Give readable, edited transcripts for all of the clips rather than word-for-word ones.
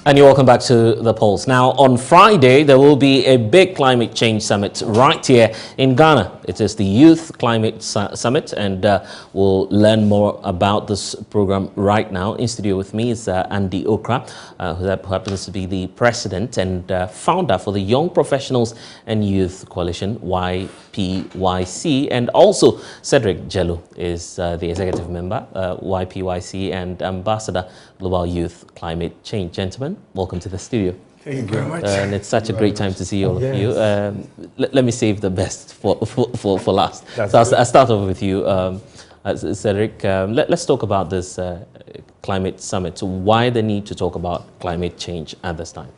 And you're welcome back to The Pulse. Now, on Friday, there will be a big climate change summit right here in Ghana. It is the Youth Climate Summit, and we'll learn more about this program right now. In studio with me is Andy Okra, who happens to be the president and founder for the Young Professionals and Youth Coalition, YPYC, and also Cedric Jello is the executive member, YPYC, and ambassador, Global Youth Climate Change. Gentlemen, welcome to the studio. Thank you very much. And it's such a great time to see all of you. Let me save the best for last. So I'll start off with you, Cedric. Let's talk about this climate summit. So why the need to talk about climate change at this time?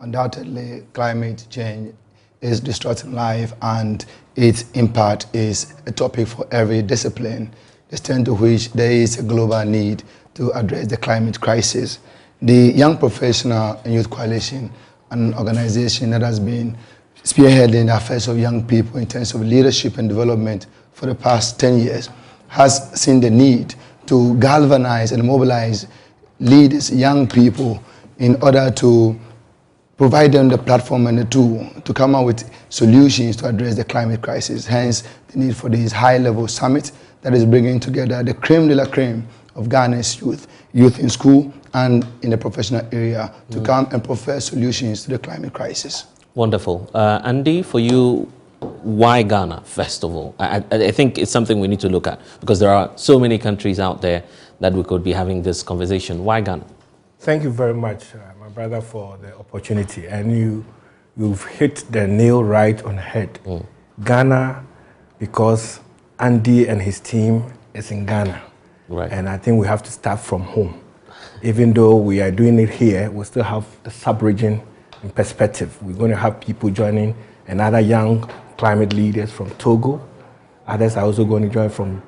Undoubtedly, climate change is disrupting life, and its impact is a topic for every discipline, the extent to which there is a global need to address the climate crisis. The Young Professional and Youth Coalition, an organization that has been spearheading the affairs of young people in terms of leadership and development for the past 10 years, has seen the need to galvanize and mobilize leaders, young people, in order to provide them the platform and the tool to come up with solutions to address the climate crisis. Hence, the need for this high-level summit that is bringing together the creme de la creme of Ghana's youth in school and in the professional area to come and profess solutions to the climate crisis. Wonderful. Andy, for you, why Ghana, first of all? I think it's something we need to look at because there are so many countries out there that we could be having this conversation. Why Ghana? Thank you very much, my brother, for the opportunity. And you've hit the nail right on the head. Ghana, because Andy and his team is in Ghana. Right. And I think we have to start from home. Even though we are doing it here, we still have the sub-region in perspective. We're going to have people joining and other young climate leaders from Togo. Others are also going to join from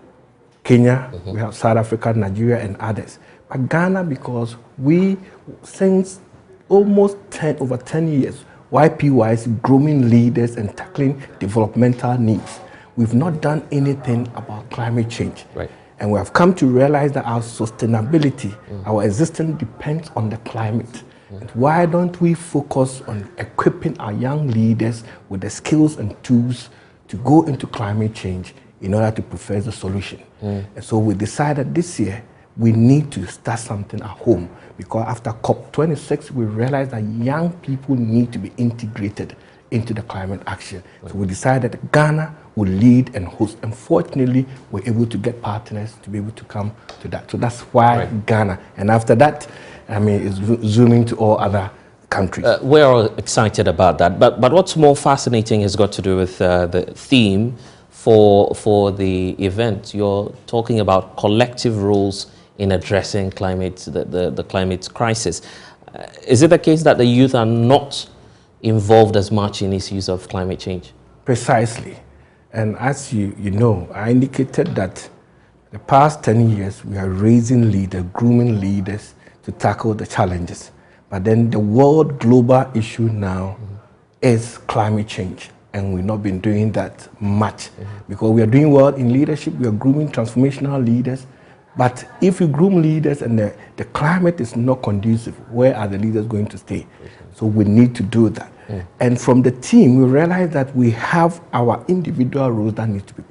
Kenya. We have South Africa, Nigeria, and others. But Ghana, because we, since almost over 10 years, YPY is grooming leaders and tackling developmental needs. We've not done anything about climate change. Right. And we have come to realize that our sustainability, our existence depends on the climate. And why don't we focus on equipping our young leaders with the skills and tools to go into climate change in order to profess the solution? And so we decided this year we need to start something at home, because after COP26 we realized that young people need to be integrated into the climate action. So we decided that Ghana will lead and host. Unfortunately, we're able to get partners to be able to come to that. So that's why Ghana. And after that, I mean, it's zooming to all other countries. We're all excited about that. But what's more fascinating has got to do with the theme for the event. You're talking about collective roles in addressing the climate crisis. Is it the case that the youth are not involved as much in issues of climate change? Precisely. And as you know, I indicated that the past 10 years we are raising leaders, grooming leaders to tackle the challenges. But then the world global issue now is climate change. And we've not been doing that much because we are doing well in leadership, we are grooming transformational leaders. But if you groom leaders and the climate is not conducive, where are the leaders going to stay? So we need to do that. And from the team, we realize that we have our individual roles that need to be.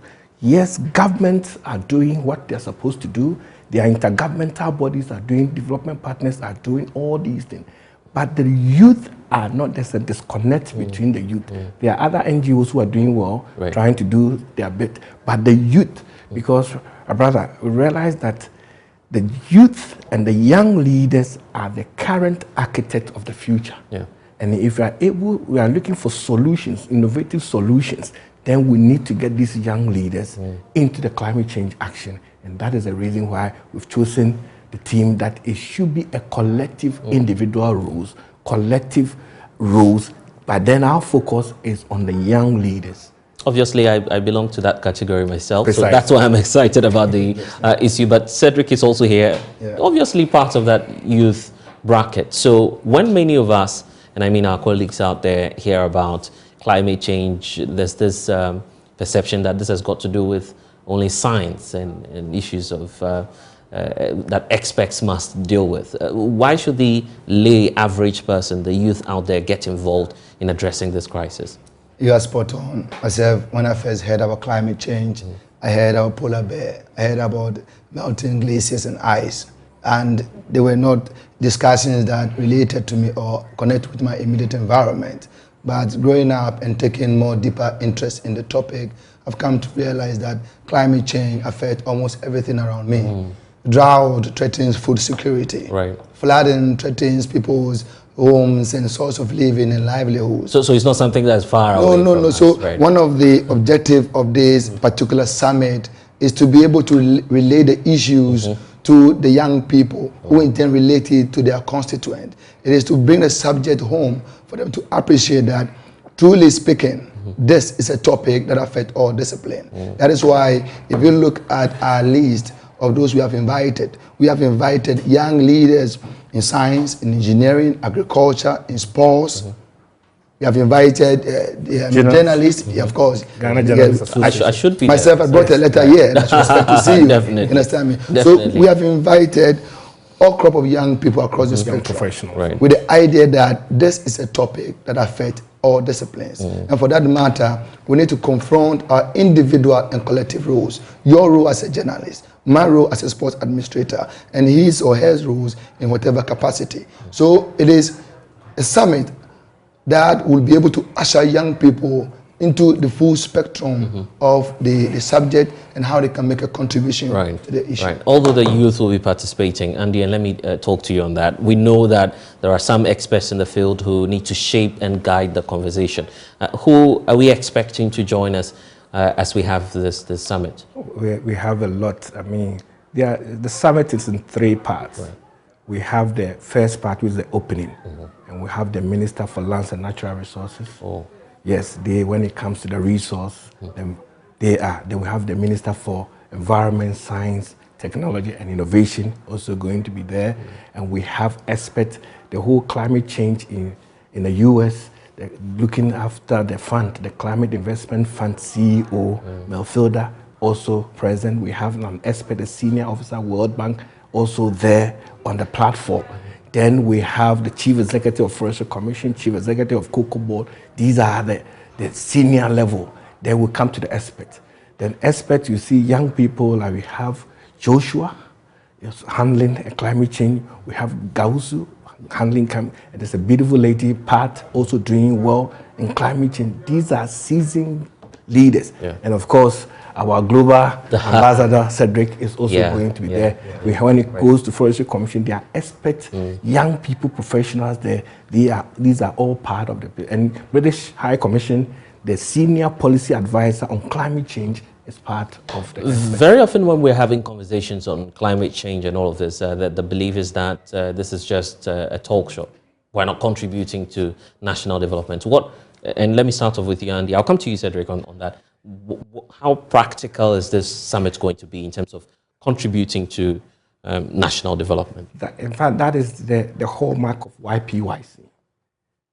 Yes, governments are doing what they're supposed to do. Their intergovernmental bodies are doing, development partners are doing all these things. But the youth are not, there's a disconnect between the youth. There are other NGOs who are doing well, trying to do their bit. But the youth, because, brother, we realize that the youth and the young leaders are the current architect of the future. And if we are able, we are looking for solutions, innovative solutions, then we need to get these young leaders into the climate change action. And that is the reason why we've chosen the team that it should be a collective individual roles, collective roles, but then our focus is on the young leaders. Obviously, I belong to that category myself, Precisely. so that's why I'm excited about the issue. But Cedric is also here, obviously part of that youth bracket. So when many of us, and I mean our colleagues out there, hear about climate change, there's this perception that this has got to do with only science and issues of that experts must deal with. Why should the lay average person, the youth out there, get involved in addressing this crisis? You are spot on. Myself, when I first heard about climate change, I heard about polar bear, I heard about melting glaciers and ice, and they were not discussions that related to me or connected with my immediate environment. But growing up and taking more deeper interest in the topic, I've come to realize that climate change affects almost everything around me. Drought threatens food security. Right. Flooding threatens people's homes and source of living and livelihoods. So it's not something that's far away from us, So right? one of the objectives of this particular summit is to be able to relay the issues to the young people who in turn relate it to their constituent. It is to bring the subject home for them to appreciate that, truly speaking, this is a topic that affects all discipline. That is why if you look at our list of those we have invited young leaders in science, in engineering, agriculture, in sports. We have invited journalists, of course. Ghana Journalists I should be myself. there. I brought a letter here, and I should expect to see you. Definitely. You understand me? Definitely. So we have invited all crop of young people across the spectrum, professionals. Right. with the idea that this is a topic that affects all disciplines. And for that matter, we need to confront our individual and collective roles. Your role as a journalist, my role as a sports administrator, and his or her roles in whatever capacity. So it is a summit that will be able to usher young people into the full spectrum of the subject and how they can make a contribution to the issue. Right. Although the youth will be participating, Andy, and let me talk to you on that. We know that there are some experts in the field who need to shape and guide the conversation. Who are we expecting to join us as we have this summit? We have a lot. I mean, the summit is in 3 parts. Right. We have the first part, which is the opening, and we have the Minister for Lands and Natural Resources. Yes, when it comes to the resource, then we have the Minister for Environment, Science, Technology and Innovation also going to be there. And we have experts, the whole climate change in the US, looking after the fund, the Climate Investment Fund CEO, Mel Fielder, also present. We have an expert, a senior officer, World Bank, also there on the platform. Then we have the Chief Executive of Forestry Commission, Chief Executive of Cocoa Board. These are the senior level. Then we come to the experts. Then experts, you see young people, like we have Joshua, handling climate change. We have Gausu, handling climate. And there's a beautiful lady, Pat, also doing well in climate change. These are seasoned leaders. And of course, our global ambassador, Cedric, is also going to be there. When it goes to Forestry Commission, they are experts, young people, professionals there. These are all part of the... And British High Commission, the senior policy advisor on climate change, is part of the... Very often when we're having conversations on climate change and all of this, the belief is that this is just a talk show. We're not contributing to national development. And let me start off with you, Andy. I'll come to you, Cedric, on that. How practical is this summit going to be in terms of contributing to national development? In fact, that is the hallmark of YPYC.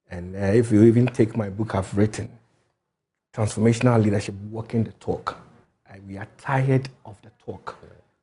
And if you even take my book I've written, Transformational Leadership, Walking the Talk. We are tired of the talk.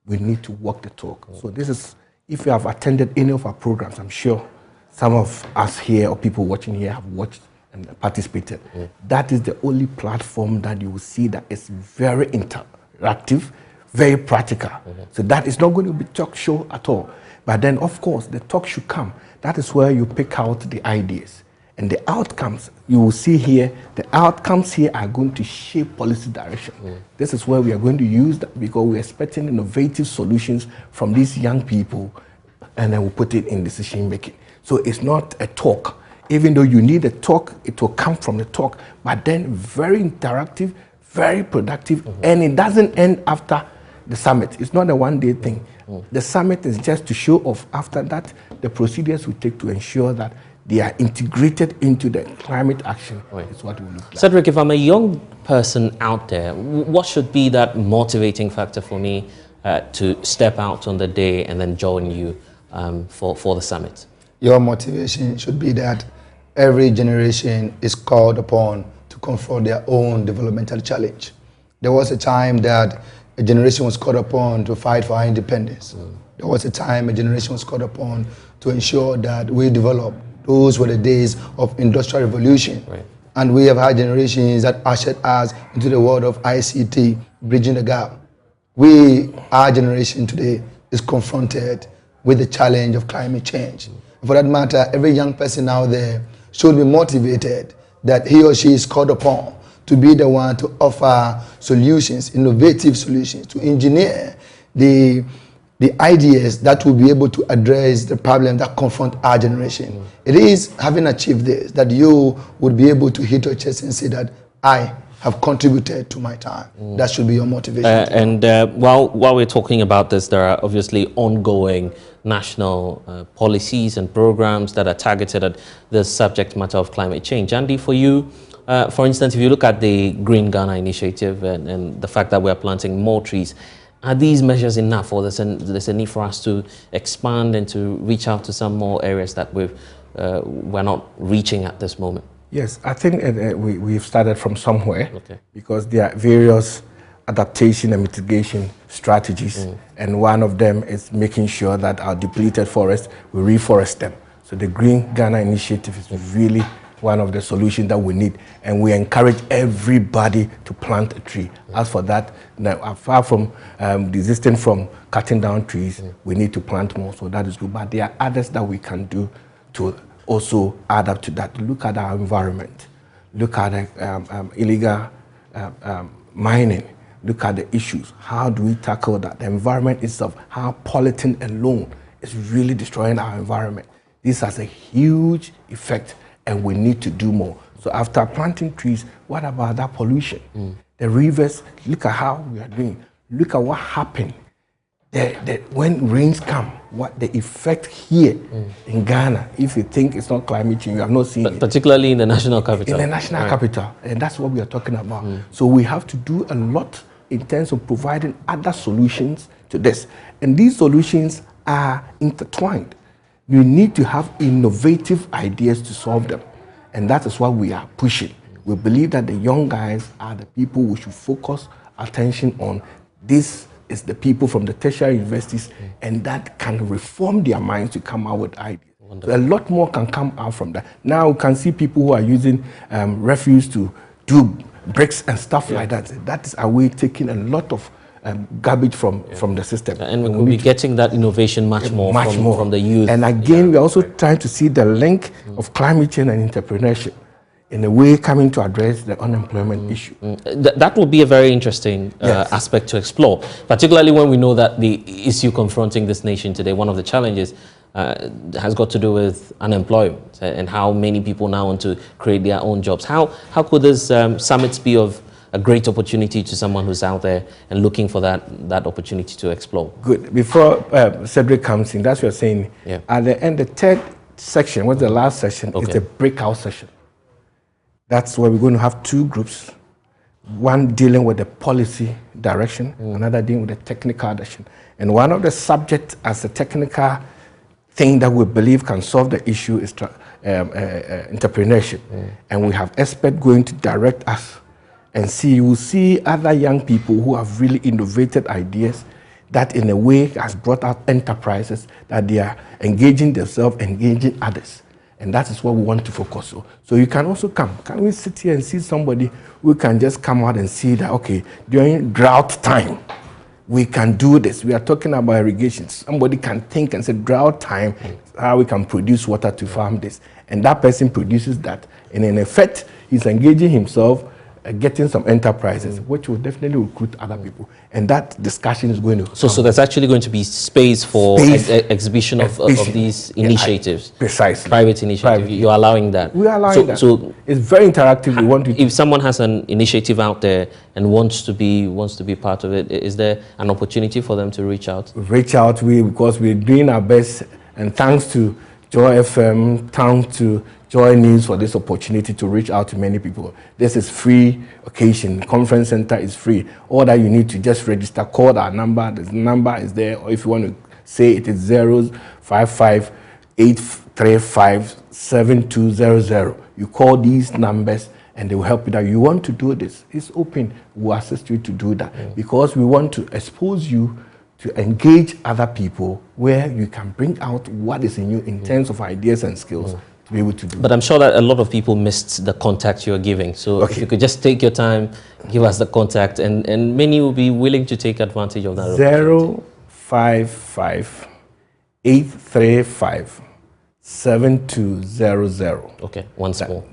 We need to walk the talk. So this is, if you have attended any of our programs, I'm sure some of us here or people watching here have watched and participated. That is the only platform that you will see that is very interactive, very practical. So that is not going to be talk show at all. But then, of course, the talk should come. That is where you pick out the ideas. And the outcomes, you will see here, the outcomes here are going to shape policy direction. This is where we are going to use that because we're expecting innovative solutions from these young people, and then we'll put it in decision making. So it's not a talk. Even though you need a talk, it will come from the talk, but then very interactive, very productive, and it doesn't end after the summit. It's not a one-day thing. The summit is just to show off. After that, the procedures we take to ensure that they are integrated into the climate action. Is what we look like. Cedric, if I'm a young person out there, what should be that motivating factor for me to step out on the day and then join you for the summit? Your motivation should be that every generation is called upon to confront their own developmental challenge. There was a time that a generation was called upon to fight for our independence. there was a time a generation was called upon to ensure that we develop. Those were the days of industrial revolution. Right. And we have had generations that ushered us into the world of ICT, bridging the gap. Our generation today is confronted with the challenge of climate change. For that matter, every young person out there should be motivated that he or she is called upon to be the one to offer solutions, innovative solutions, to engineer the ideas that will be able to address the problem that confront our generation. It is having achieved this that you would be able to hit your chest and say that I have contributed to my time. That should be your motivation. While we're talking about this, there are obviously ongoing national policies and programs that are targeted at the subject matter of climate change. Andy, for you, for instance, if you look at the Green Ghana initiative and the fact that we're planting more trees, are these measures enough, or there's a need for us to expand and to reach out to some more areas that we're not reaching at this moment? Yes, I think we've started from somewhere, okay, because there are various adaptation and mitigation strategies, and one of them is making sure that our depleted forests, we reforest them. So the Green Ghana initiative is really one of the solutions that we need, and we encourage everybody to plant a tree. As for that, now, apart from desisting from cutting down trees, we need to plant more, so that is good. But there are others that we can do to also add up to that. Look at our environment. Look at illegal mining. Look at the issues. How do we tackle that? The environment itself, how policing alone is really destroying our environment. This has a huge effect, and we need to do more. So after planting trees, what about that pollution? The rivers, look at how we are doing. Look at what happened. When rains come, what the effect here in Ghana, if you think it's not climate change, you have not seen it. Particularly in the national capital. In the national capital, and that's what we are talking about. So we have to do a lot in terms of providing other solutions to this. And these solutions are intertwined. You need to have innovative ideas to solve them. And that is what we are pushing. We believe that the young guys are the people we should focus attention on. This is the people from the tertiary universities, and that can reform their minds to come out with ideas. So a lot more can come out from that. Now we can see people who are using refuse to do bricks and stuff like that. That is a way taking a lot of garbage from the system. And we'll be getting that innovation much more from the youth. And again, we're also trying to see the link of climate change and entrepreneurship in a way coming to address the unemployment issue. That will be a very interesting aspect to explore, particularly when we know that the issue confronting this nation today, one of the challenges has got to do with unemployment and how many people now want to create their own jobs. How could this summit be of a great opportunity to someone who's out there and looking for that opportunity to explore? Good. Before Cedric comes in, that's what you're saying. Yeah. At the end, the third section, what's the last session, is the breakout session. That's where we're going to have two groups, one dealing with the policy direction, another dealing with the technical direction. And one of the subjects as a technical thing that we believe can solve the issue is entrepreneurship. And we have experts going to direct us and you will see other young people who have really innovated ideas that in a way has brought out enterprises that they are engaging themselves, engaging others. And that is what we want to focus on. So you can also come. Can we sit here and see somebody who can just come out and see that, okay, during drought time, we can do this. We are talking about irrigation. Somebody can think and say, drought time, how we can produce water to farm this. And that person produces that. And in effect, he's engaging himself, getting some enterprises, which will definitely recruit other people. And that discussion is going to So there's actually going to be space for exhibition of these initiatives. Precisely. Private initiatives. You're allowing that. We are allowing that. So it's very interactive. We want to. If someone has an initiative out there and wants to be part of it, is there an opportunity for them to reach out? Reach out, because we're doing our best, and thanks to Joy FM, thanks to Joy News for this opportunity to reach out to many people. This is free occasion. Conference center is free. All that you need to just register, call our number. The number is there. Or if you want to say it is 055-835-7200. You call these numbers and they will help you that you want to do this. It's open. We'll assist you to do that because we want to expose you to engage other people where you can bring out what is in you in terms of ideas and skills to be able to do. But I'm sure that a lot of people missed the contact you're giving. So if you could just take your time, give us the contact, and many will be willing to take advantage of that. 055 835 7200. Okay, once more.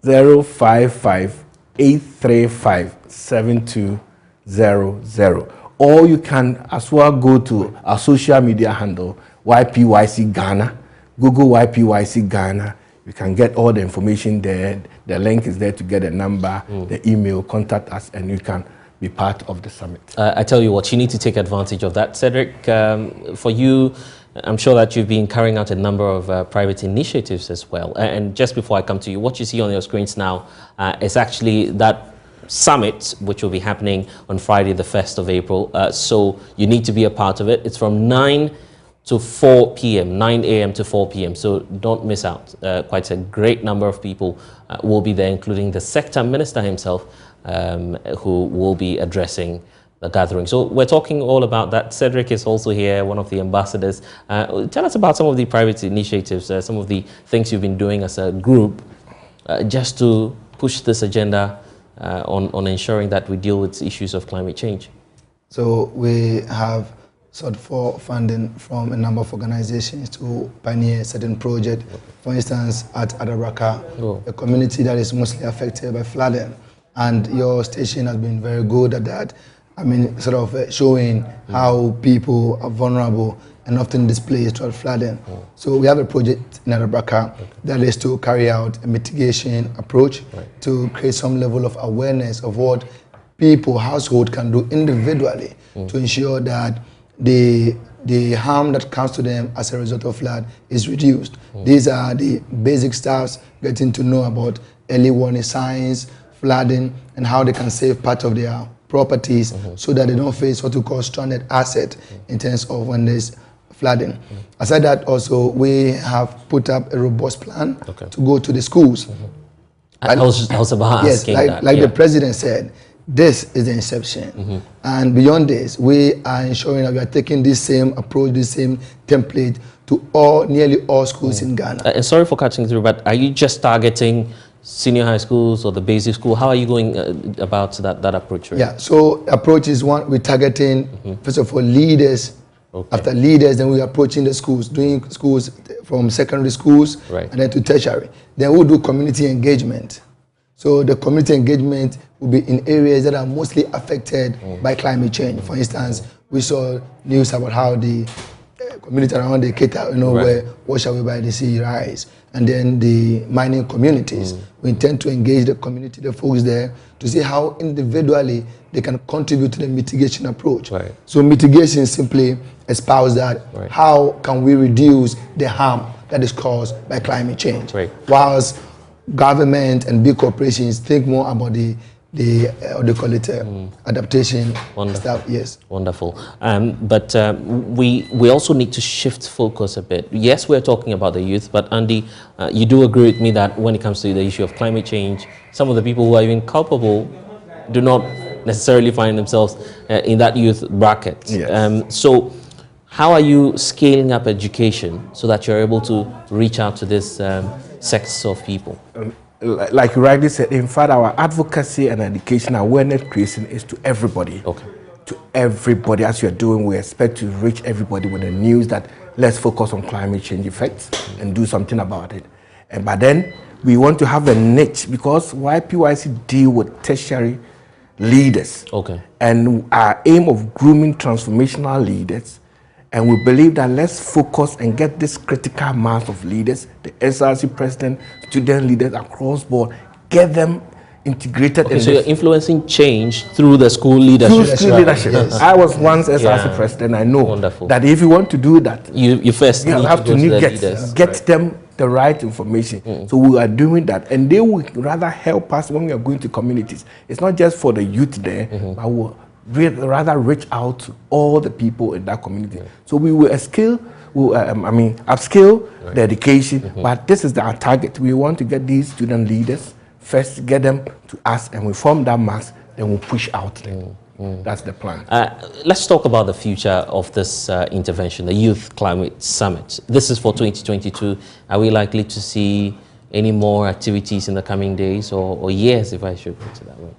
055 835 7200. Or you can as well go to our social media handle, YPYC Ghana. Google YPYC Ghana. You can get all the information there. The link is there to get a number, the email, contact us, and you can be part of the summit. I tell you what, you need to take advantage of that. Cedric, for you, I'm sure that you've been carrying out a number of private initiatives as well. And just before I come to you, what you see on your screens now is actually that summit, which will be happening on Friday, the 1st of April. So you need to be a part of it. It's from 9 to 4 p.m., 9 a.m. to 4 p.m. So don't miss out. Quite a great number of people will be there, including the sector minister himself, who will be addressing the gathering. So we're talking all about that. Cedric is also here, one of the ambassadors. Tell us about some of the private initiatives, some of the things you've been doing as a group, just to push this agenda on ensuring that we deal with issues of climate change. So we have sought for funding from a number of organizations to pioneer certain projects. For instance, at Adabraka, a community that is mostly affected by flooding. And your station has been very good at that. I mean, sort of showing how people are vulnerable and often displaced throughout flooding. So we have a project in Adabraka that is to carry out a mitigation approach to create some level of awareness of what people, household can do individually to ensure that the harm that comes to them as a result of flood is reduced. These are the basic stuffs, getting to know about early warning signs, flooding, and how they can save part of their properties so that they don't face what we call stranded asset in terms of when there's flooding. Aside that, also we have put up a robust plan to go to the schools. I was about asking that. Like the president said, this is the inception. And beyond this, we are ensuring that we are taking this same approach, this same template to nearly all schools in Ghana. And sorry for cutting through, but are you just targeting senior high schools or the basic school? How are you going about that approach? Right? Yeah, so approach is one, we're targeting, first of all, leaders. After leaders, then we're approaching the schools, doing schools from secondary schools and then to tertiary. Then we'll do community engagement. So the community engagement will be in areas that are mostly affected by climate change. For instance, we saw news about how the community around the Keta, where wash away by the sea rise. And then the mining communities. We intend to engage the community, the folks there, to see how individually they can contribute to the mitigation approach. So mitigation simply espouse that how can we reduce the harm that is caused by climate change. Whilst government and big corporations think more about the call it adaptation stuff. Yes. Wonderful. But we also need to shift focus a bit. Yes, we're talking about the youth, but Andy, you do agree with me that when it comes to the issue of climate change, some of the people who are even culpable do not necessarily find themselves in that youth bracket. So how are you scaling up education so that you're able to reach out to this sects of people? Like you rightly said, in fact, our advocacy and education awareness creation is to everybody. To everybody, as you're doing, we expect to reach everybody with the news that let's focus on climate change effects and do something about it. But then we want to have a niche because YPYC deal with tertiary leaders. And our aim of grooming transformational leaders. And we believe that let's focus and get this critical mass of leaders, the SRC president, student leaders across board, get them integrated. So you're influencing change through the school leadership. Through school leadership. I was once SRC president. I know that if you want to do that, you first have to get them the right information. So we are doing that, and they will rather help us when we are going to communities. It's not just for the youth there, but we'll rather reach out to all the people in that community. So we will upskill the education, but this is our target. We want to get these student leaders, first get them to us, and we form that mass, then we'll push out them. That's the plan. Let's talk about the future of this intervention, the Youth Climate Summit. This is for 2022. Are we likely to see any more activities in the coming days or years, if I should put it that way?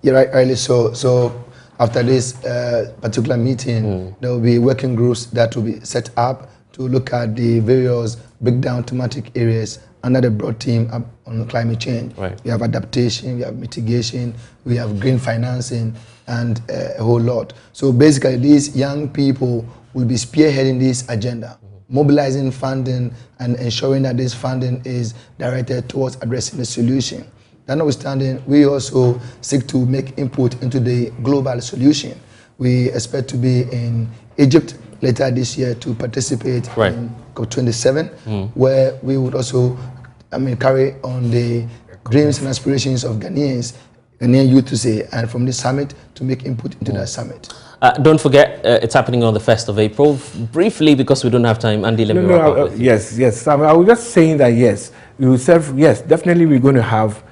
You're right, early. So after this particular meeting, there will be working groups that will be set up to look at the various breakdown thematic areas under the broad theme on climate change. Right. We have adaptation, we have mitigation, we have green financing, and a whole lot. So basically, these young people will be spearheading this agenda, mobilizing funding and ensuring that this funding is directed towards addressing the solution. That notwithstanding, we also seek to make input into the global solution. We expect to be in Egypt later this year to participate in COP27, where we would also, carry on the dreams and aspirations of Ghanaian youth to say, and from this summit to make input into that summit. Don't forget, it's happening on the 1st of April. Briefly, because we don't have time, Andy, let me wrap up with you. Yes. I was just saying that, yes, definitely we're going to have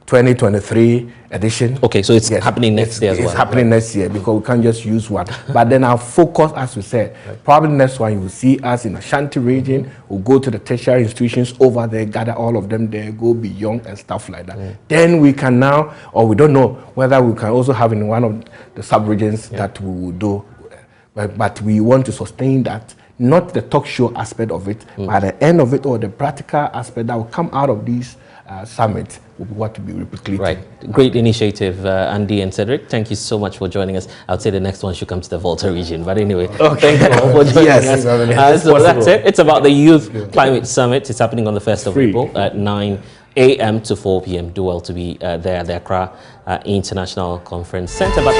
2023 edition. Okay, so it's happening next year as well. It's happening next year because we can't just use one. But then our focus, as we said, probably next one you will see us in Ashanti region. We'll go to the tertiary institutions over there, gather all of them there, go beyond and stuff like that. Then we can now, or we don't know whether we can also have in one of the sub-regions that we will do. But we want to sustain that, not the talk show aspect of it, but at the end of it, or the practical aspect that will come out of these summit will be what to be replicated. Right. Great initiative, Andy and Cedric. Thank you so much for joining us. I would say the next one should come to the Volta region. But anyway, thank you all for joining us. So that's it. It's about the Youth Climate Summit. It's happening on the 1st of April at 9 a.m. to 4 p.m. Do well to be there at the Accra International Conference Center. But